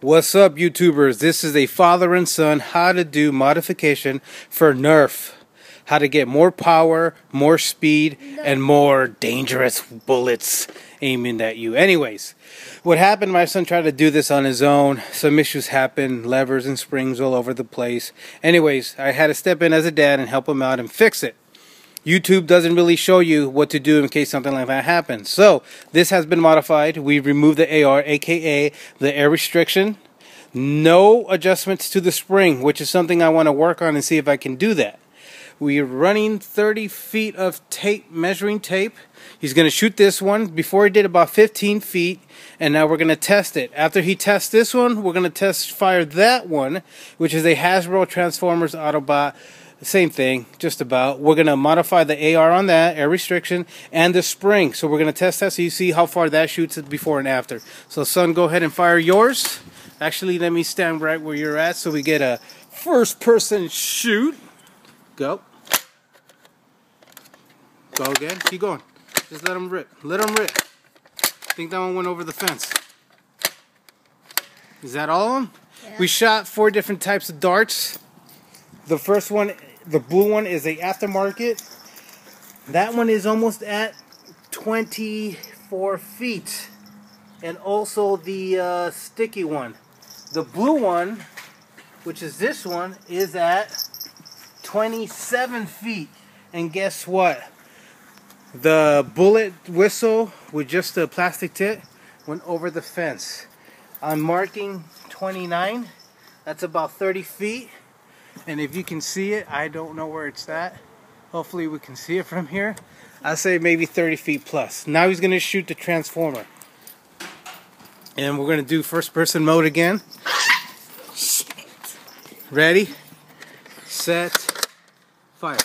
What's up, YouTubers? This is a father and son how to do modification for nerf. How to get more power, more speed, and more dangerous bullets aiming at you. Anyways, what happened, my son tried to do this on his own. Some issues happened, levers and springs all over the place. Anyways, I had to step in as a dad and help him out and fix it. YouTube doesn't really show you what to do in case something like that happens. So, this has been modified. We've removed the AR, aka the air restriction. No adjustments to the spring, which is something I want to work on and see if I can do that. We're running 30 feet of tape, measuring tape. He's going to shoot this one. Before he did about 15 feet, and now we're going to test it. After he tests this one, we're going to fire that one, which is a Hasbro Transformers Autobot. Same thing, just about. We're going to modify the AR on that, air restriction, and the spring. So we're going to test that so you see how far that shoots before and after. So son, go ahead and fire yours. Actually, let me stand right where you're at so we get a first person shoot. Go. Go again. Keep going. Just let him rip. Let him rip. I think that one went over the fence. Is that all of them? Yeah. We shot 4 different types of darts. The first one, the blue one, is a aftermarket. That one is almost at 24 feet. And also the sticky one. The blue one, which is this one, is at 27 feet. And guess what? The bullet whistle with just a plastic tip went over the fence. I'm marking 29. That's about 30 feet. And if you can see it, I don't know where it's at. Hopefully we can see it from here. I say maybe 30 feet plus. Now he's going to shoot the transformer. And we're going to do first person mode again. Ready, set, fire.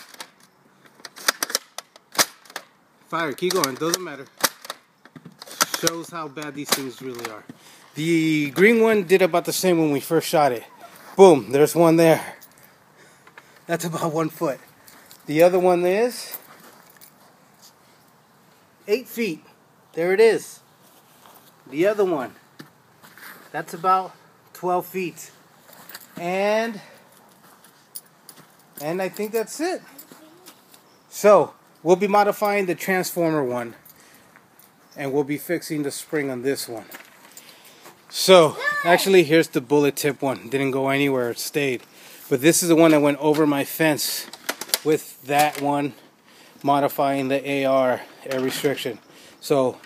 Fire, keep going, doesn't matter. Shows how bad these things really are. The green one did about the same when we first shot it. Boom, there's one there. That's about 1 foot. The other one is 8 feet. There it is. The other one, that's about 12 feet. And I think that's it. So, we'll be modifying the transformer one. And we'll be fixing the spring on this one. So, actually, here's the bullet tip one. Didn't go anywhere, it stayed. But this is the one that went over my fence with that one modifying the AR, air restriction. So,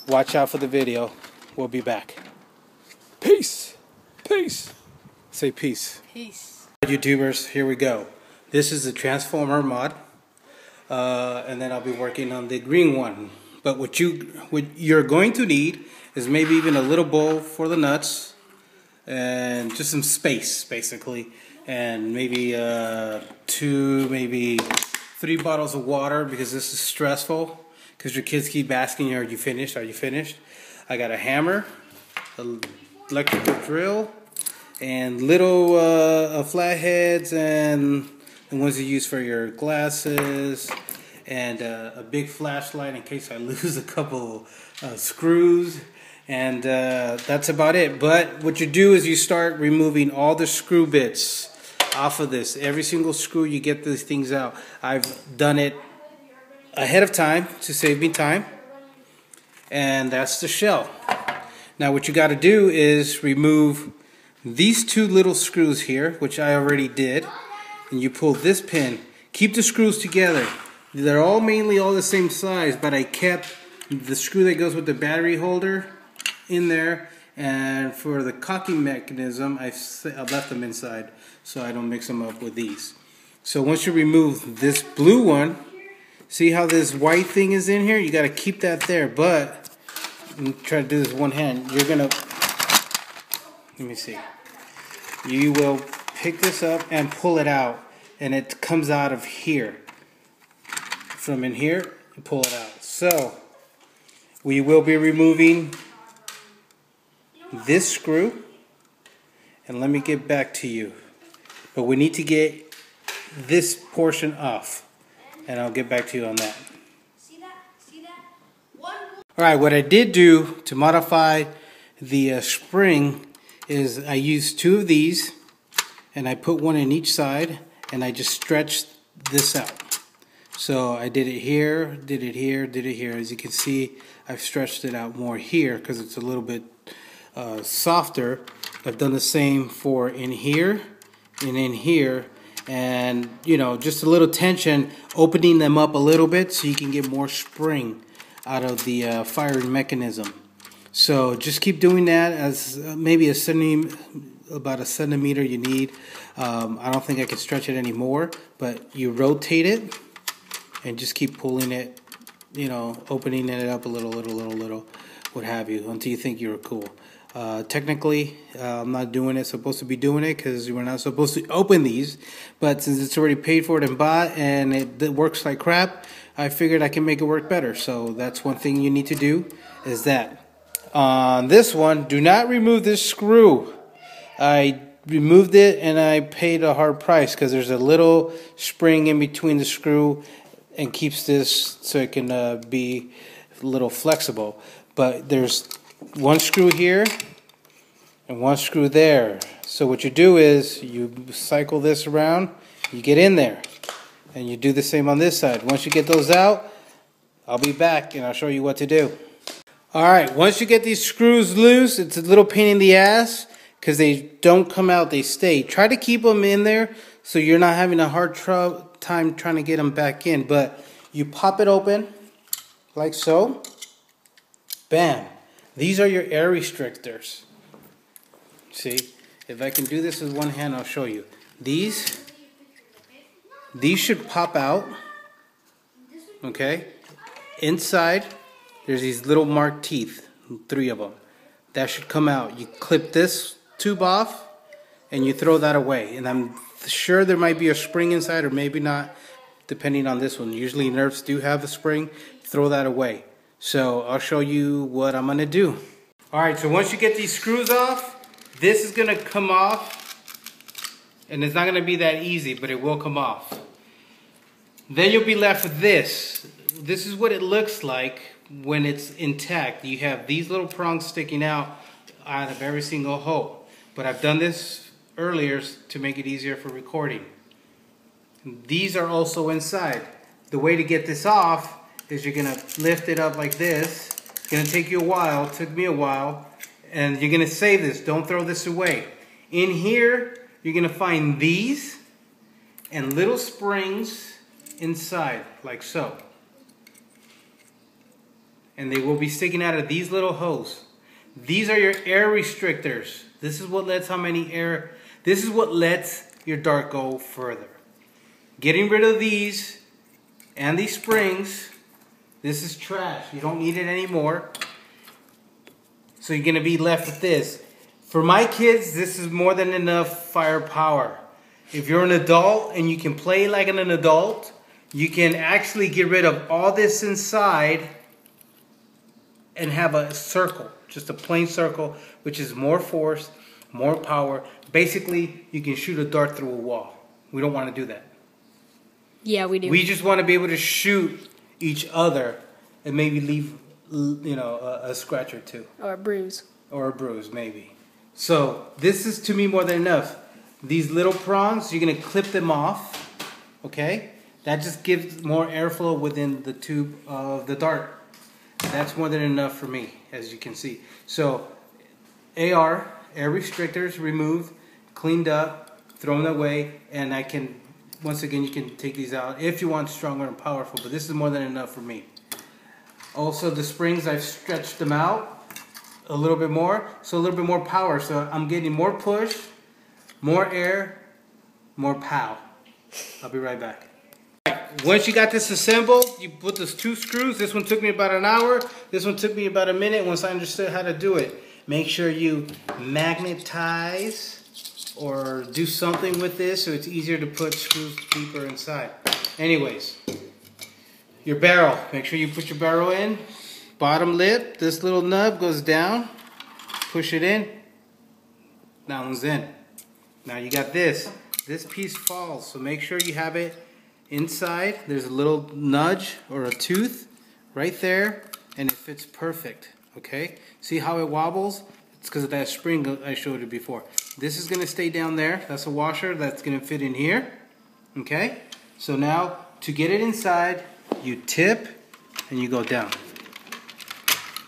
watch out for the video. We'll be back. Peace. Peace. Say peace. Peace. YouTubers, here we go. This is the transformer mod. And then I'll be working on the green one. But what you're going to need is maybe even a little bowl for the nuts. And just some space, basically. And maybe 2, maybe 3 bottles of water, because this is stressful. Because your kids keep asking you, are you finished? Are you finished? I got a hammer, an electrical drill, and little flatheads, and the ones you use for your glasses, and a big flashlight in case I lose a couple screws. And that's about it. But what you do is you start removing all the screw bits off of this. Every single screw, you get these things out. I've done it ahead of time to save me time. And that's the shell. Now what you got to do is remove these 2 little screws here, which I already did. And you pull this pin. Keep the screws together. They're all mainly all the same size, but I kept the screw that goes with the battery holder in there. And for the cocking mechanism, I left them inside so I don't mix them up with these. So once you remove this blue one, see how this white thing is in here? You got to keep that there, but try to do this one hand. You're gonna, let me see. You will pick this up and pull it out, and it comes out of here. From in here, you pull it out. So we will be removing this screw, and let me get back to you. But we need to get this portion off, and I'll get back to you on that. Alright, what I did do to modify the spring is I use 2 of these and I put one in each side and I just stretch this out. So I did it here, did it here, did it here. As you can see, I've stretched it out more here because it's a little bit softer. I've done the same for in here and in here, and you know, just a little tension, opening them up a little bit so you can get more spring out of the firing mechanism. So just keep doing that as maybe about a centimeter you need. I don't think I can stretch it anymore, but you rotate it and just keep pulling it, you know, opening it up a little, what have you, until you think you're cool. Technically, I'm not supposed to be doing it because we're not supposed to open these, but since it's already paid for it and bought and it works like crap, I figured I can make it work better. So that's one thing you need to do, is that. On this one, do not remove this screw. I removed it and I paid a hard price because there's a little spring in between the screw and keeps this so it can be a little flexible. But there's one screw here and one screw there. So what you do is you cycle this around, you get in there, and you do the same on this side. Once you get those out, I'll be back and I'll show you what to do. Alright, once you get these screws loose, it's a little pain in the ass because they don't come out, they stay. Try to keep them in there so you're not having a hard time trying to get them back in. But you pop it open like so. Bam. These are your air restrictors. See, if I can do this with one hand, I'll show you. These should pop out. Okay? Inside, there's these little marked teeth, 3 of them. That should come out. You clip this tube off and you throw that away. And I'm sure there might be a spring inside or maybe not, depending on this one. Usually Nerfs do have a spring. Throw that away. So I'll show you what I'm going to do. Alright, so once you get these screws off, this is going to come off. And it's not going to be that easy, but it will come off. Then you'll be left with this. This is what it looks like when it's intact. You have these little prongs sticking out of every single hole. But I've done this earlier to make it easier for recording. These are also inside. The way to get this off is you're going to lift it up like this. It's going to take you a while. It took me a while. And you're going to save this. Don't throw this away. In here, you're going to find these and little springs inside, like so. And they will be sticking out of these little holes. These are your air restrictors. This is what lets this is what lets your dart go further. Getting rid of these and these springs, this is trash. You don't need it anymore. So you're gonna be left with this. For my kids, this is more than enough firepower. If you're an adult and you can play like an adult, you can actually get rid of all this inside and have a circle, just a plain circle, which is more force, more power. Basically, you can shoot a dart through a wall. We don't want to do that. Yeah, we do. We just want to be able to shoot each other and maybe leave, you know, a scratch or two. Or a bruise. Or a bruise, maybe. So this is, to me, more than enough. These little prongs, you're going to clip them off, okay? That just gives more airflow within the tube of the dart. That's more than enough for me, as you can see. So, air restrictors removed, cleaned up, thrown away, and I can, once again, you can take these out if you want stronger and powerful, but this is more than enough for me. Also, the springs, I've stretched them out a little bit more, so a little bit more power. So I'm getting more push, more air, more pow. I'll be right back. Once you got this assembled, you put those 2 screws. This one took me about an hour. This one took me about a minute once I understood how to do it. Make sure you magnetize or do something with this so it's easier to put screws deeper inside. Anyways, your barrel. Make sure you put your barrel in. Bottom lip, this little nub goes down. Push it in. That one's in. Now you got this. This piece falls, so make sure you have it inside. There's a little nudge or a tooth right there, and it fits perfect. Okay? See how it wobbles? It's because of that spring I showed you before. This is going to stay down there. That's a washer that's going to fit in here. Okay? So now, to get it inside, you tip and you go down.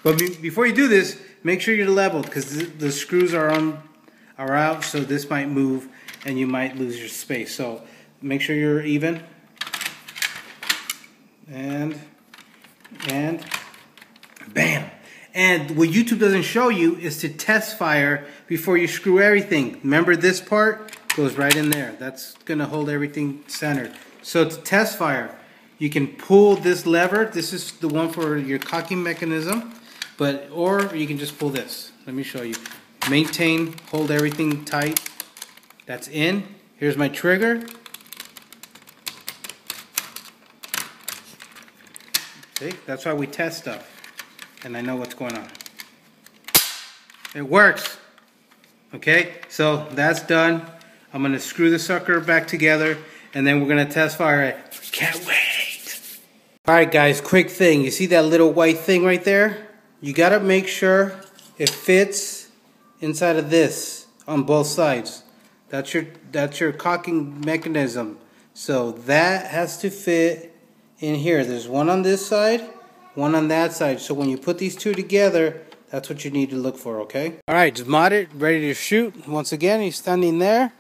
But before you do this, make sure you're leveled because the screws are out, so this might move and you might lose your space. So make sure you're even. And bam. And what YouTube doesn't show you is to test fire before you screw everything. Remember, this part goes right in there. That's going to hold everything centered. So to test fire, you can pull this lever. This is the one for your cocking mechanism. Or you can just pull this. Let me show you. Maintain, hold everything tight. That's in. Here's my trigger. See? That's why we test stuff. And I know what's going on. It works. Okay? So that's done. I'm going to screw the sucker back together. And then we're going to test fire it. Can't wait. Alright guys, quick thing. You see that little white thing right there? You got to make sure it fits inside of this on both sides. That's your cocking mechanism. So that has to fit in here. There's one on this side, one on that side. So when you put these two together, that's what you need to look for, okay? Alright, just modded, ready to shoot. Once again, he's standing there.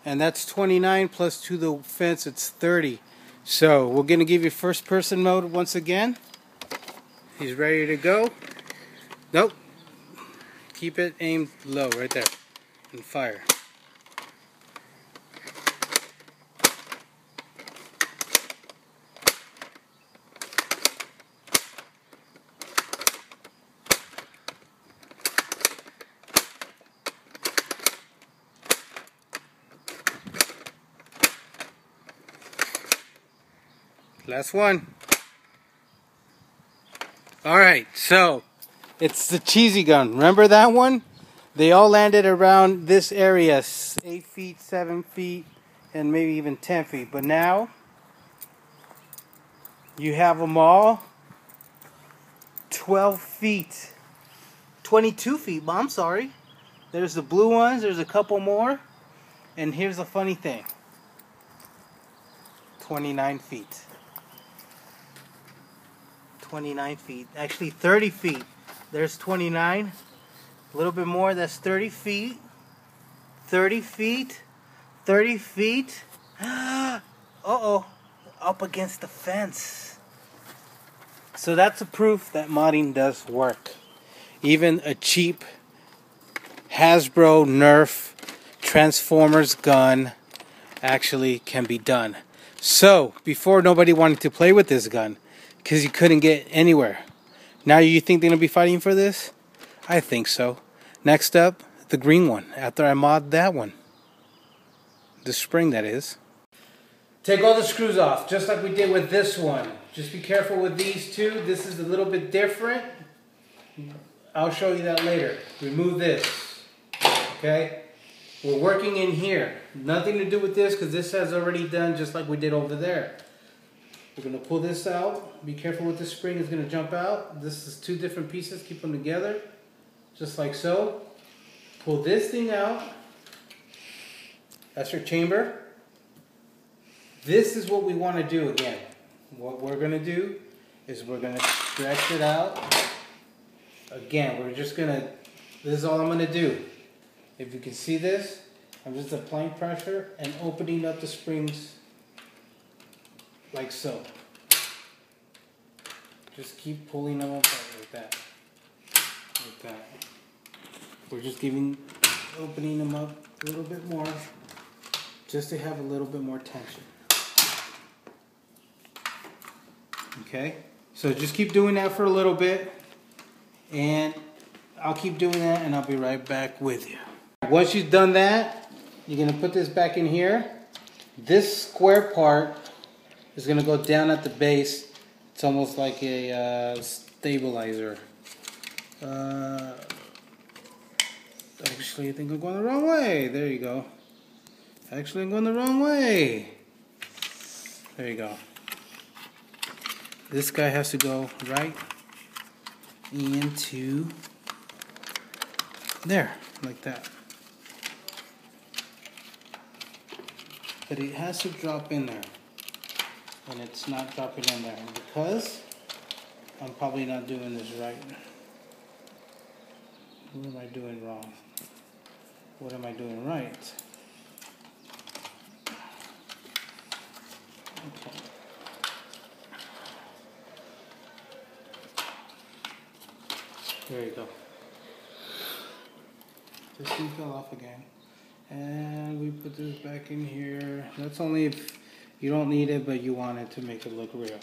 And that's 29 plus to the fence, it's 30. So we're going to give you first person mode once again. He's ready to go. Nope. Keep it aimed low right there. And fire. Last one. Alright, so it's the cheesy gun. Remember that one? They all landed around this area, 8 feet, 7 feet, and maybe even 10 feet. But now, you have them all 12 feet. 22 feet, I'm sorry. There's the blue ones, there's a couple more. And here's the funny thing. 29 feet. 29 feet. Actually 30 feet. There's 29. A little bit more. That's 30 feet. 30 feet. 30 feet. Uh-oh. Up against the fence. So that's a proof that modding does work. Even a cheap Hasbro Nerf Transformers gun actually can be done. So, before nobody wanted to play with this gun because you couldn't get anywhere. Now you think they're going to be fighting for this? I think so. Next up, the green one. After I mod that one. The spring, that is. Take all the screws off, just like we did with this one. Just be careful with these two. This is a little bit different. I'll show you that later. Remove this. Okay? We're working in here. Nothing to do with this because this has already done just like we did over there. We're going to pull this out. Be careful with the spring. It's going to jump out. This is two different pieces. Keep them together. Just like so. Pull this thing out. That's your chamber. This is what we want to do again. What we're going to do is we're going to stretch it out. Again, we're just going to, this is all I'm going to do. If you can see this, I'm just applying pressure and opening up the springs like so. Just keep pulling them apart like that. Like that. We're just opening them up a little bit more just to have a little bit more tension. Okay? So just keep doing that for a little bit and I'll keep doing that and I'll be right back with you. Once you've done that, you're going to put this back in here. This square part is going to go down at the base. It's almost like a stabilizer. Actually, I think I'm going the wrong way. There you go. Actually, I'm going the wrong way. There you go. This guy has to go right into There, like that. But it has to drop in there. And it's not dropping in there because I'm probably not doing this right. What am I doing wrong? What am I doing right? Okay. There you go. This thing fell off again. And we put this back in here. That's only if you don't need it, but you want it to make it look real.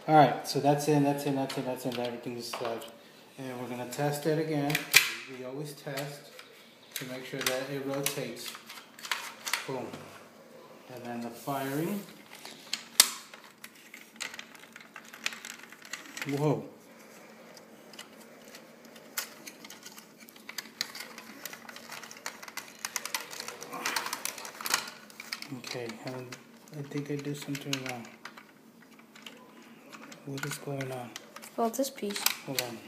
Alright, so that's in, everything's set. And we're going to test it again. We always test to make sure that it rotates. Boom. And then the firing. Whoa. Okay, I think I did something wrong. What is going on? Well, this piece. Hold on.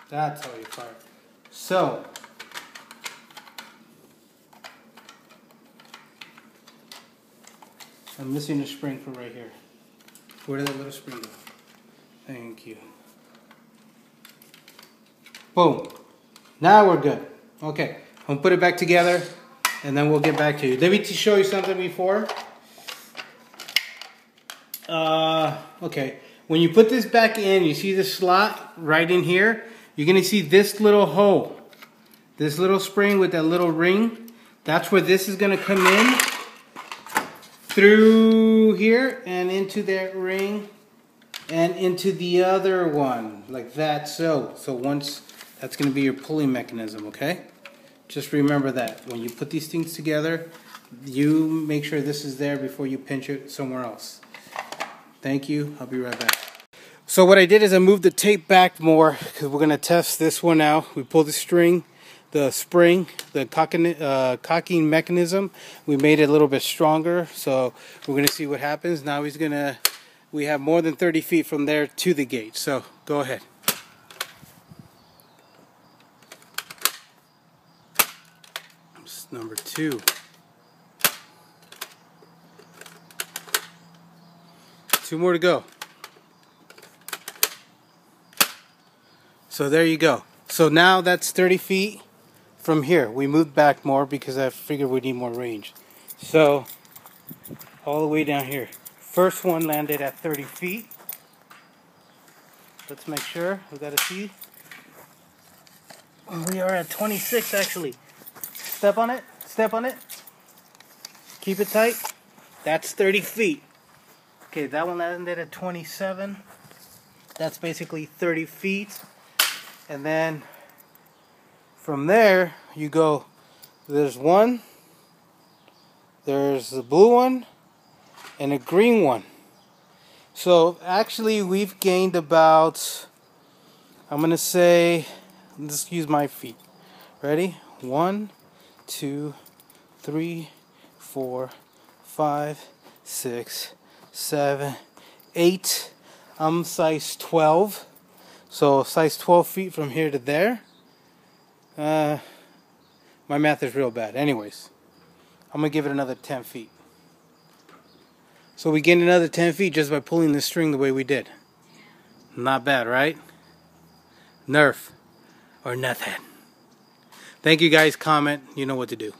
That's how you fire. So, I'm missing a spring for right here. Where did that little spring go? Thank you. Boom. Now we're good. Okay, I'll put it back together and then we'll get back to you. Let me show you something before. Okay, when you put this back in, you see the slot right in here? You're going to see this little hole. This little spring with that little ring. That's where this is going to come in. Through here and into that ring and into the other one like that. So once that's going to be your pulling mechanism, okay? Just remember that when you put these things together, you make sure this is there before you pinch it somewhere else. Thank you. I'll be right back. So what I did is I moved the tape back more because we're going to test this one out. We pulled the string. The spring, the cocking mechanism, we made it a little bit stronger, so we're going to see what happens. Now we have more than 30 feet from there to the gate, so go ahead. This is number 2. Two more to go. So there you go. So now that's 30 feet. From here, we moved back more because I figured we need more range. So, all the way down here. First one landed at 30 feet. Let's make sure. We gotta see. We are at 26 actually. Step on it. Step on it. Keep it tight. That's 30 feet. Okay, that one landed at 27. That's basically 30 feet. And then from there, you go, there's one, there's the blue one, and a green one. So actually we've gained about, I'm going to say, let's use my feet. Ready? 1, 2, 3, 4, 5, 6, 7, 8. I'm size 12. So size 12 feet from here to there. My math is real bad. Anyways, I'm going to give it another 10 feet. So we gained another 10 feet just by pulling the string the way we did. Not bad, right? Nerf or nothing. Thank you guys. Comment. You know what to do.